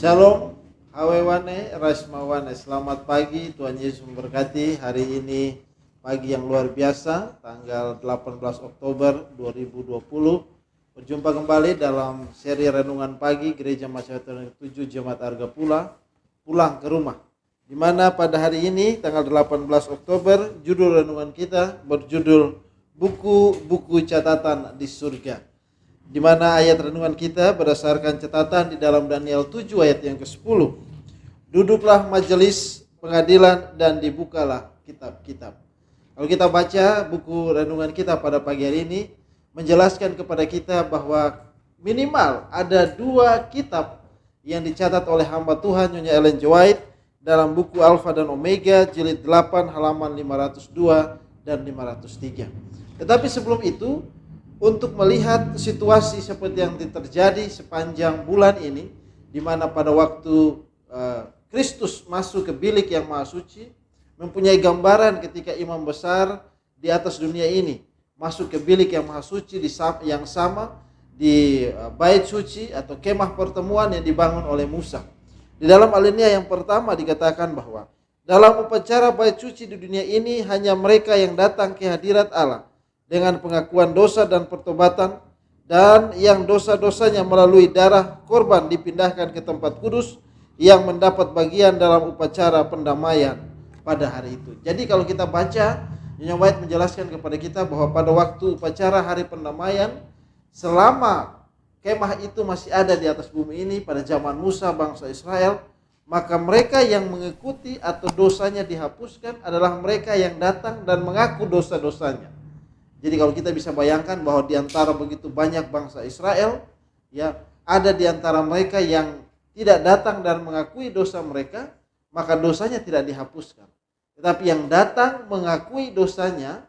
Shalom, Hawewane, Rasmawane, selamat pagi, Tuhan Yesus memberkati. Hari ini pagi yang luar biasa, tanggal 18 Oktober 2020. Berjumpa kembali dalam seri renungan pagi Gereja Masyarakat 7 Jemaat Arga Pula, pulang ke rumah. Di mana pada hari ini tanggal 18 Oktober judul renungan kita berjudul Buku-buku catatan di surga. Di mana ayat renungan kita berdasarkan catatan di dalam Daniel 7 ayat yang ke-10. Duduklah majelis pengadilan dan dibukalah kitab-kitab. Kalau kita baca buku renungan kita pada pagi hari ini, menjelaskan kepada kita bahwa minimal ada 2 kitab yang dicatat oleh hamba Tuhan Nyonya Ellen G. White dalam buku Alfa dan Omega jilid 8 halaman 502 dan 503. Tetapi sebelum itu, untuk melihat situasi seperti yang terjadi sepanjang bulan ini, di mana pada waktu Kristus masuk ke bilik yang maha suci, mempunyai gambaran ketika imam besar di atas dunia ini masuk ke bilik yang maha suci yang sama di bait suci atau kemah pertemuan yang dibangun oleh Musa. Di dalam alinea yang pertama dikatakan bahwa dalam upacara bait suci di dunia ini hanya mereka yang datang ke hadirat Allah dengan pengakuan dosa dan pertobatan, dan yang dosa-dosanya melalui darah korban dipindahkan ke tempat kudus yang mendapat bagian dalam upacara pendamaian pada hari itu. Jadi kalau kita baca, Nyonya White menjelaskan kepada kita bahwa pada waktu upacara hari pendamaian, selama kemah itu masih ada di atas bumi ini pada zaman Musa bangsa Israel, maka mereka yang mengikuti atau dosanya dihapuskan adalah mereka yang datang dan mengaku dosa-dosanya. Jadi kalau kita bisa bayangkan bahwa di antara begitu banyak bangsa Israel, ya, ada di antara mereka yang tidak datang dan mengakui dosa mereka, maka dosanya tidak dihapuskan. Tetapi yang datang mengakui dosanya,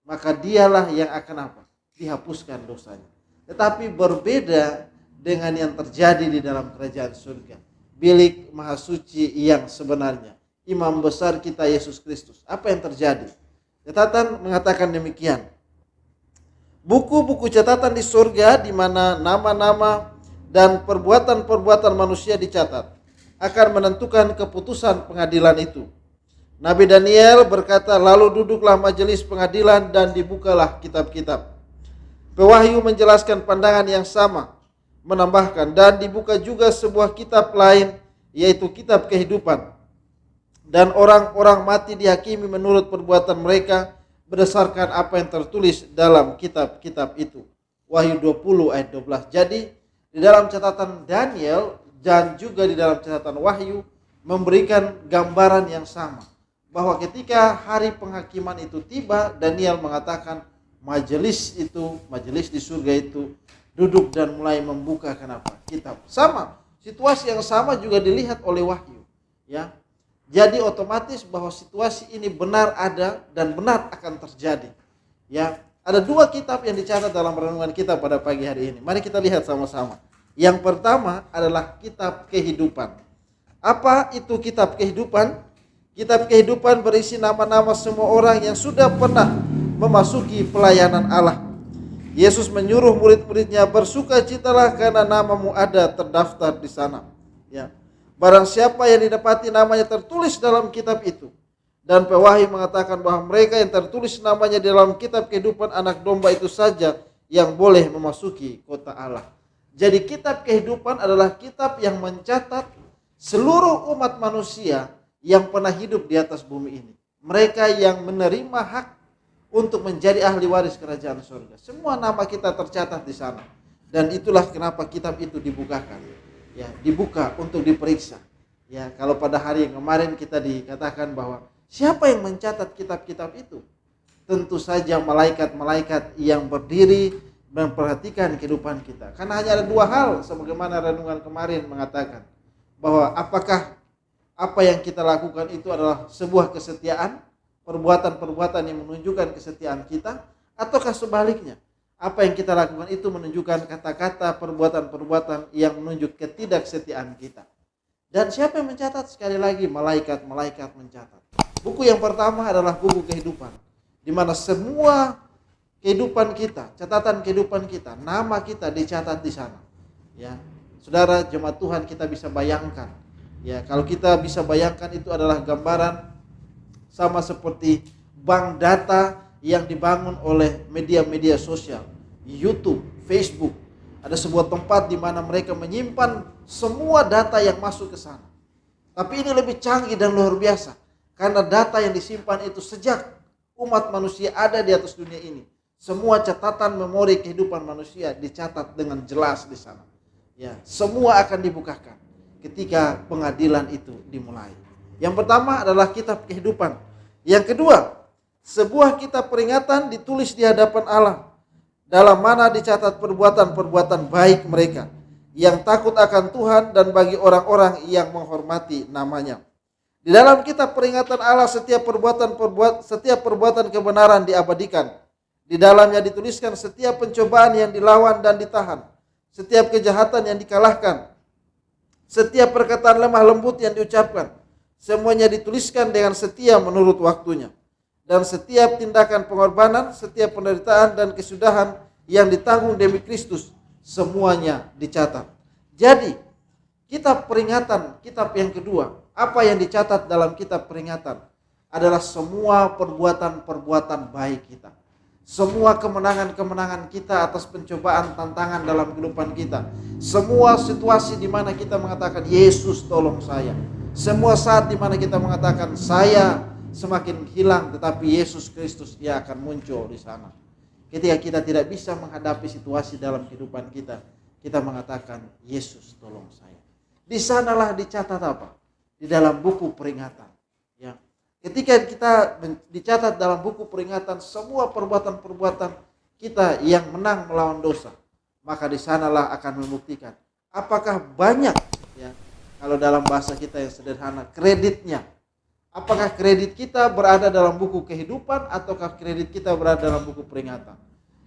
maka dialah yang akan apa? Dihapuskan dosanya. Tetapi berbeda dengan yang terjadi di dalam kerajaan surga. Bilik maha suci yang sebenarnya, imam besar kita Yesus Kristus. Apa yang terjadi? Catatan mengatakan demikian. Buku-buku catatan di surga di mana nama-nama dan perbuatan-perbuatan manusia dicatat akan menentukan keputusan pengadilan itu. Nabi Daniel berkata, lalu duduklah majelis pengadilan dan dibukalah kitab-kitab. Pewahyu menjelaskan pandangan yang sama, menambahkan, dan dibuka juga sebuah kitab lain, yaitu kitab kehidupan. Dan orang-orang mati dihakimi menurut perbuatan mereka berdasarkan apa yang tertulis dalam kitab-kitab itu. Wahyu 20 ayat 12. Jadi di dalam catatan Daniel dan juga di dalam catatan Wahyu memberikan gambaran yang sama, bahwa ketika hari penghakiman itu tiba, Daniel mengatakan majelis di surga itu duduk dan mulai membuka kitab. Sama, situasi yang sama juga dilihat oleh Wahyu, ya. Jadi otomatis bahwa situasi ini benar ada dan benar akan terjadi. Ya, ada 2 kitab yang dicatat dalam renungan kita pada pagi hari ini. Mari kita lihat sama-sama. Yang pertama adalah kitab kehidupan. Apa itu kitab kehidupan? Kitab kehidupan berisi nama-nama semua orang yang sudah pernah memasuki pelayanan Allah. Yesus menyuruh murid-muridnya, bersukacitalah karena namamu ada terdaftar di sana. Ya. Barang siapa yang didapati namanya tertulis dalam kitab itu. Dan pewahyu mengatakan bahwa mereka yang tertulis namanya dalam kitab kehidupan anak domba itu saja yang boleh memasuki kota Allah. Jadi kitab kehidupan adalah kitab yang mencatat seluruh umat manusia yang pernah hidup di atas bumi ini. Mereka yang menerima hak untuk menjadi ahli waris kerajaan surga. Semua nama kita tercatat di sana. Dan itulah kenapa kitab itu dibukakan. Ya, dibuka untuk diperiksa. Ya, kalau pada hari yang kemarin kita dikatakan bahwa siapa yang mencatat kitab-kitab itu? Tentu saja malaikat-malaikat yang berdiri memperhatikan kehidupan kita. Karena hanya ada 2 hal sebagaimana renungan kemarin mengatakan, bahwa apakah apa yang kita lakukan itu adalah sebuah kesetiaan, perbuatan-perbuatan yang menunjukkan kesetiaan kita, ataukah sebaliknya? Apa yang kita lakukan itu menunjukkan kata-kata, perbuatan-perbuatan yang menunjuk ketidaksetiaan kita. Dan siapa yang mencatat? Sekali lagi, malaikat-malaikat mencatat. Buku yang pertama adalah buku kehidupan, di mana semua kehidupan kita, catatan kehidupan kita, nama kita dicatat di sana. Ya, Saudara jemaat Tuhan, kita bisa bayangkan, ya, kalau kita bisa bayangkan itu adalah gambaran sama seperti bank data yang dibangun oleh media-media sosial, YouTube, Facebook. Ada sebuah tempat di mana mereka menyimpan semua data yang masuk ke sana. Tapi ini lebih canggih dan luar biasa, karena data yang disimpan itu sejak umat manusia ada di atas dunia ini. Semua catatan memori kehidupan manusia dicatat dengan jelas di sana. Ya, semua akan dibukakan ketika pengadilan itu dimulai. Yang pertama adalah kitab kehidupan. Yang kedua, sebuah kitab peringatan ditulis di hadapan Allah, dalam mana dicatat perbuatan-perbuatan baik mereka yang takut akan Tuhan dan bagi orang-orang yang menghormati namanya. Di dalam kitab peringatan Allah setiap perbuatan kebenaran diabadikan. Di dalamnya dituliskan setiap pencobaan yang dilawan dan ditahan, setiap kejahatan yang dikalahkan, setiap perkataan lemah lembut yang diucapkan. Semuanya dituliskan dengan setia menurut waktunya. Dan setiap tindakan pengorbanan, setiap penderitaan dan kesudahan yang ditanggung demi Kristus, semuanya dicatat. Jadi, kitab peringatan, kitab yang kedua, apa yang dicatat dalam kitab peringatan adalah semua perbuatan-perbuatan baik kita. Semua kemenangan-kemenangan kita atas pencobaan, tantangan dalam kehidupan kita. Semua situasi di mana kita mengatakan, Yesus tolong saya. Semua saat di mana kita mengatakan, saya semakin hilang, tetapi Yesus Kristus dia akan muncul di sana. Ketika kita tidak bisa menghadapi situasi dalam kehidupan kita, kita mengatakan, Yesus tolong saya. Di sanalah dicatat apa? Di dalam buku peringatan. Ya. Ketika kita dicatat dalam buku peringatan semua perbuatan-perbuatan kita yang menang melawan dosa, maka di sanalah akan membuktikan apakah banyak, ya, kalau dalam bahasa kita yang sederhana, kreditnya. Apakah kredit kita berada dalam buku kehidupan ataukah kredit kita berada dalam buku peringatan?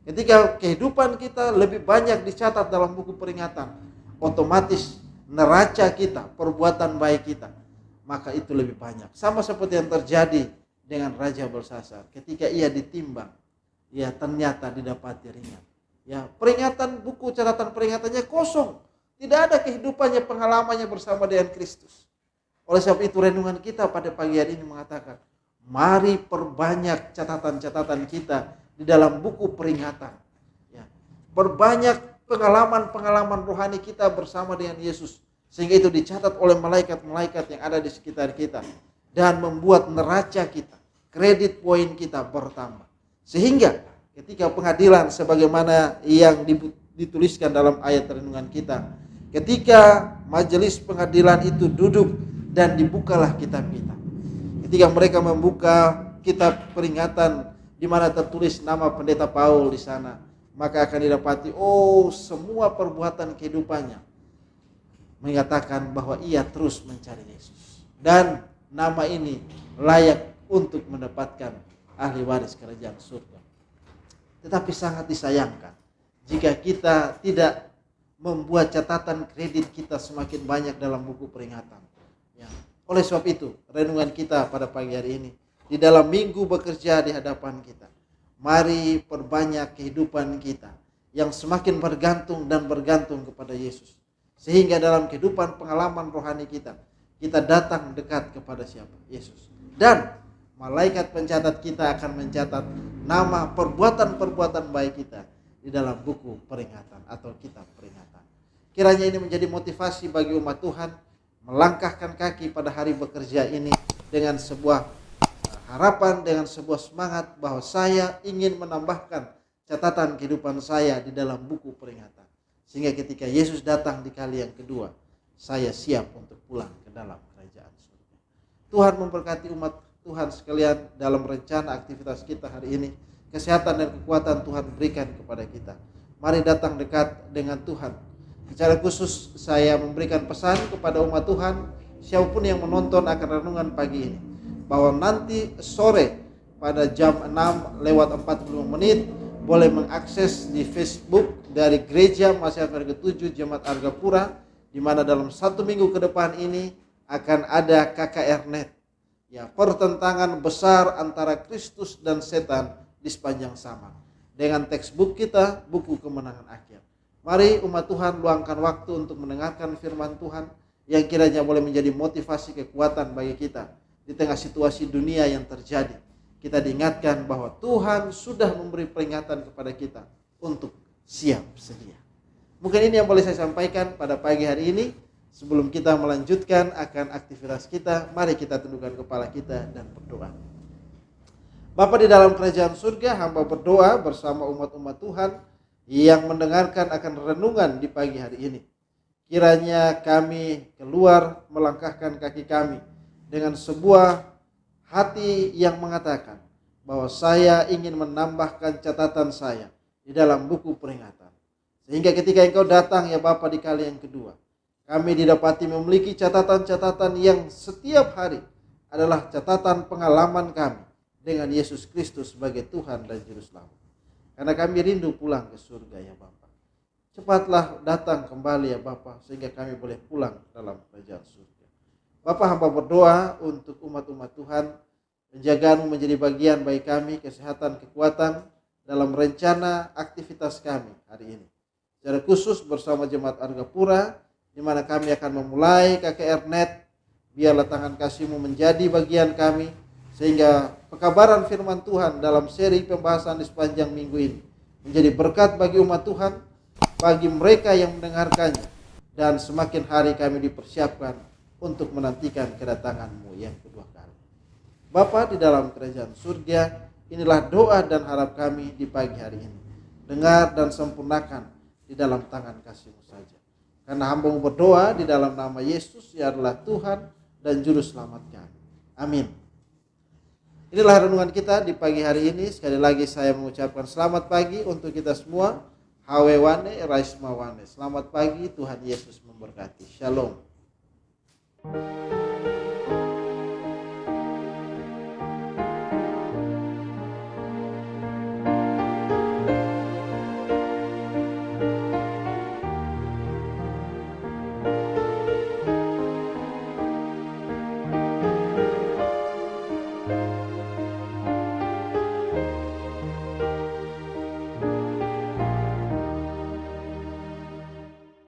Ketika kehidupan kita lebih banyak dicatat dalam buku peringatan, otomatis neraca kita, perbuatan baik kita, maka itu lebih banyak. Sama seperti yang terjadi dengan Raja Belsasar. Ketika ia ditimbang, ya ternyata didapati ringan. Ya, peringatan, buku catatan peringatannya kosong. Tidak ada kehidupannya, pengalamannya bersama dengan Kristus. Oleh sebab itu renungan kita pada pagi hari ini mengatakan, mari perbanyak catatan-catatan kita di dalam buku peringatan. Ya, perbanyak pengalaman-pengalaman rohani kita bersama dengan Yesus. Sehingga itu dicatat oleh malaikat-malaikat yang ada di sekitar kita. Dan membuat neraca kita, kredit poin kita bertambah. Sehingga ketika pengadilan sebagaimana yang dituliskan dalam ayat renungan kita. Ketika majelis pengadilan itu duduk dan dibukalah kitab kita. Ketika mereka membuka kitab peringatan di mana tertulis nama pendeta Paul di sana. Maka akan didapati, semua perbuatan kehidupannya mengatakan bahwa ia terus mencari Yesus. Dan nama ini layak untuk mendapatkan ahli waris kerajaan surga. Tetapi sangat disayangkan jika kita tidak membuat catatan kredit kita semakin banyak dalam buku peringatan. Ya. Oleh sebab itu, renungan kita pada pagi hari ini, di dalam minggu bekerja di hadapan kita, mari perbanyak kehidupan kita yang semakin bergantung kepada Yesus. Sehingga dalam kehidupan pengalaman rohani kita datang dekat kepada siapa? Yesus. Dan malaikat pencatat kita akan mencatat nama perbuatan-perbuatan baik kita di dalam buku peringatan atau kitab peringatan. Kiranya ini menjadi motivasi bagi umat Tuhan melangkahkan kaki pada hari bekerja ini dengan sebuah harapan, dengan sebuah semangat bahwa saya ingin menambahkan catatan kehidupan saya di dalam buku peringatan. Sehingga ketika Yesus datang di kali yang kedua, saya siap untuk pulang ke dalam kerajaan surga. Tuhan memberkati umat Tuhan sekalian dalam rencana aktivitas kita hari ini. Kesehatan dan kekuatan Tuhan berikan kepada kita. Mari datang dekat dengan Tuhan. Secara khusus saya memberikan pesan kepada umat Tuhan, siapapun yang menonton akan renungan pagi ini, bahwa nanti sore pada jam 6:45 boleh mengakses di Facebook dari Gereja Masyarakat Arga 7 Jemaat Argapura, di mana dalam 1 minggu ke depan ini akan ada KKR Net. Ya, pertentangan besar antara Kristus dan setan di sepanjang zaman. Dengan textbook kita, buku kemenangan akhir. Mari umat Tuhan luangkan waktu untuk mendengarkan firman Tuhan yang kiranya boleh menjadi motivasi kekuatan bagi kita di tengah situasi dunia yang terjadi. Kita diingatkan bahwa Tuhan sudah memberi peringatan kepada kita untuk siap sedia. Mungkin ini yang boleh saya sampaikan pada pagi hari ini. Sebelum kita melanjutkan akan aktivitas kita, mari kita tundukkan kepala kita dan berdoa. Bapa di dalam kerajaan surga, hamba berdoa bersama umat-umat Tuhan yang mendengarkan akan renungan di pagi hari ini. Kiranya kami keluar melangkahkan kaki kami dengan sebuah hati yang mengatakan bahwa saya ingin menambahkan catatan saya di dalam buku peringatan. Sehingga ketika Engkau datang ya Bapa di kali yang kedua, kami didapati memiliki catatan-catatan yang setiap hari adalah catatan pengalaman kami dengan Yesus Kristus sebagai Tuhan dan Juru Selamat. Karena kami rindu pulang ke surga ya Bapa. Cepatlah datang kembali ya Bapa, sehingga kami boleh pulang dalam kerajaan surga. Bapa, hamba berdoa untuk umat-umat Tuhan, penjagaan-Mu menjadi bagian bagi kami, kesehatan, kekuatan dalam rencana aktivitas kami hari ini. Secara khusus bersama Jemaat Argapura, di mana kami akan memulai KKR Net, biarlah tangan kasih-Mu menjadi bagian kami, sehingga pekabaran firman Tuhan dalam seri pembahasan di sepanjang minggu ini menjadi berkat bagi umat Tuhan, bagi mereka yang mendengarkannya, dan semakin hari kami dipersiapkan untuk menantikan kedatangan-Mu yang kedua kali. Bapa di dalam kerajaan surga, inilah doa dan harap kami di pagi hari ini. Dengar dan sempurnakan di dalam tangan kasih-Mu saja. Karena hamba-Mu berdoa di dalam nama Yesus, ya adalah Tuhan dan Juru Selamat kami. Amin. Inilah renungan kita di pagi hari ini. Sekali lagi saya mengucapkan selamat pagi untuk kita semua. Hawe wane, Raisma wane. Selamat pagi, Tuhan Yesus memberkati. Shalom.